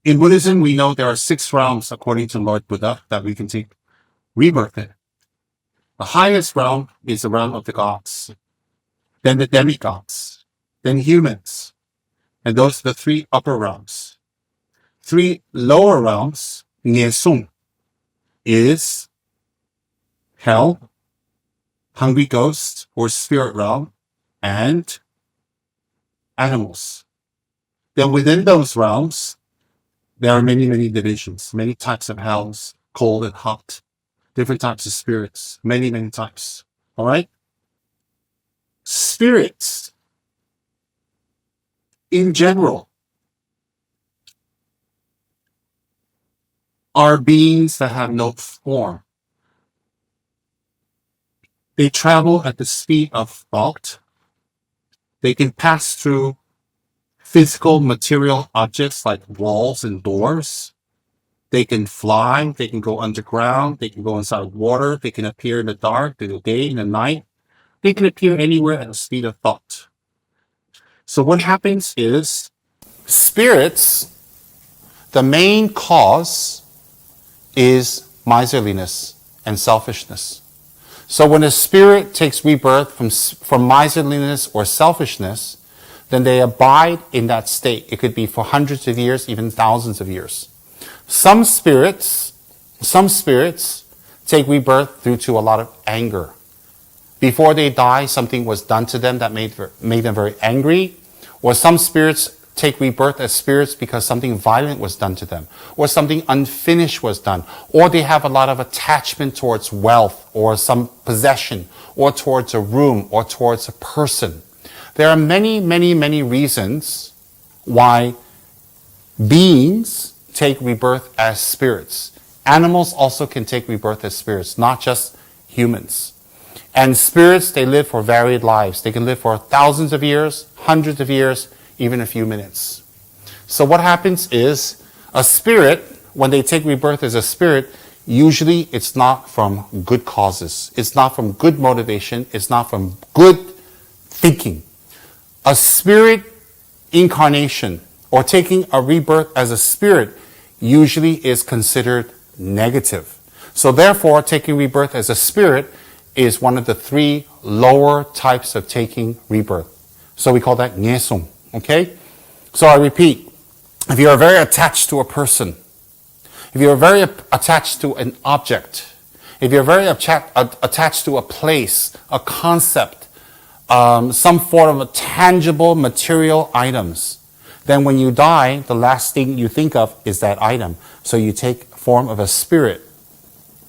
In Buddhism, we know there are 6 realms, according to Lord Buddha, that we can take rebirth in. The highest realm is the realm of the gods, then the demigods, then humans, and those are the 3 upper realms. 3 lower realms, Niesung, is hell, hungry ghost or spirit realm, and animals. Then within those realms, there are many, many divisions, many types of hells, cold and hot, different types of spirits, many, many types. All right? Spirits, in general, are beings that have no form. They travel at the speed of thought. They can pass through physical material objects like walls and doors. They can fly, they can go underground, they can go inside water, they can appear in the dark, in the day, in the night. They can appear anywhere at the speed of thought. So what happens is, spirits, the main cause is miserliness and selfishness. So when a spirit takes rebirth from miserliness or selfishness, then they abide in that state. It could be for hundreds of years, even thousands of years. Some spirits take rebirth due to a lot of anger. Before they die, something was done to them that made them very angry. Or some spirits take rebirth as spirits because something violent was done to them, or something unfinished was done, or they have a lot of attachment towards wealth or some possession, or towards a room, or towards a person. There are many, many, many reasons why beings take rebirth as spirits. Animals also can take rebirth as spirits, not just humans. And spirits, they live for varied lives. They can live for thousands of years, hundreds of years, even a few minutes. So what happens is, a spirit, when they take rebirth as a spirit, usually it's not from good causes. It's not from good motivation. It's not from good thinking. A spirit incarnation, or taking a rebirth as a spirit, usually is considered negative. So therefore, taking rebirth as a spirit is one of the 3 lower types of taking rebirth. So we call that Niesung. Okay? So I repeat, if you are very attached to a person, if you are very attached to an object, if you're very attached to a place, a concept, some form of tangible material items, then when you die, the last thing you think of is that item. So you take form of a spirit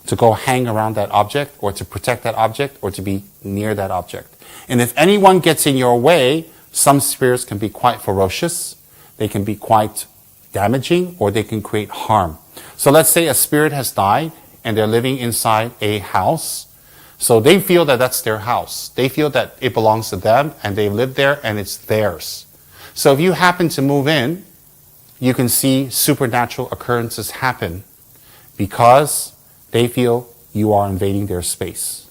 to go hang around that object, or to protect that object, or to be near that object. And if anyone gets in your way, some spirits can be quite ferocious, they can be quite damaging, or they can create harm. So let's say a spirit has died and they're living inside a house. So they feel that that's their house. They feel that it belongs to them and they live there and it's theirs. So if you happen to move in, you can see supernatural occurrences happen because they feel you are invading their space.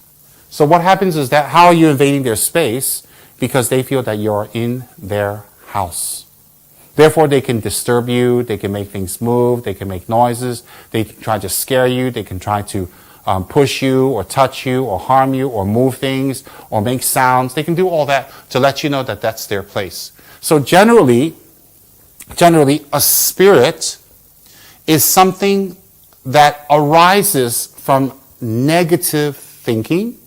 So what happens is that, how are you invading their space? Because they feel that you're in their house. Therefore, they can disturb you, they can make things move, they can make noises, they can try to scare you, they can try to push you, or touch you, or harm you, or move things, or make sounds. They can do all that to let you know that that's their place. So generally, a spirit is something that arises from negative thinking,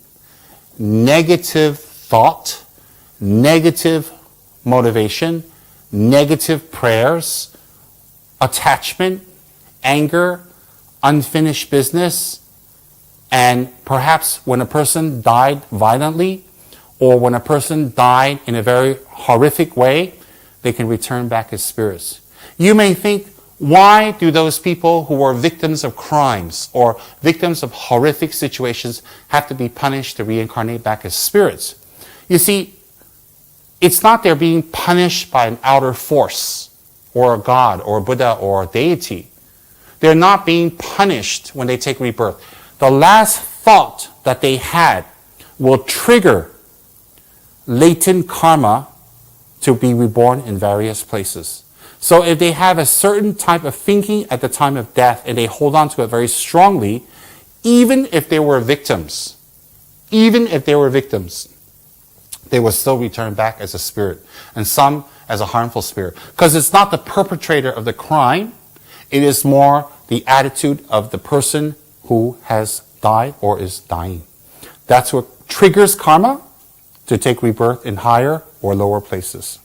negative thought, negative motivation, negative prayers, attachment, anger, unfinished business, and perhaps when a person died violently, or when a person died in a very horrific way, they can return back as spirits. You may think, why do those people who were victims of crimes or victims of horrific situations have to be punished to reincarnate back as spirits? You see, it's not they're being punished by an outer force, or a god, or a Buddha, or a deity. They're not being punished when they take rebirth. The last thought that they had will trigger latent karma to be reborn in various places. So if they have a certain type of thinking at the time of death and they hold on to it very strongly, even if they were victims, they will still return back as a spirit, and some as a harmful spirit. Because it's not the perpetrator of the crime, it is more the attitude of the person who has died or is dying. That's what triggers karma to take rebirth in higher or lower places.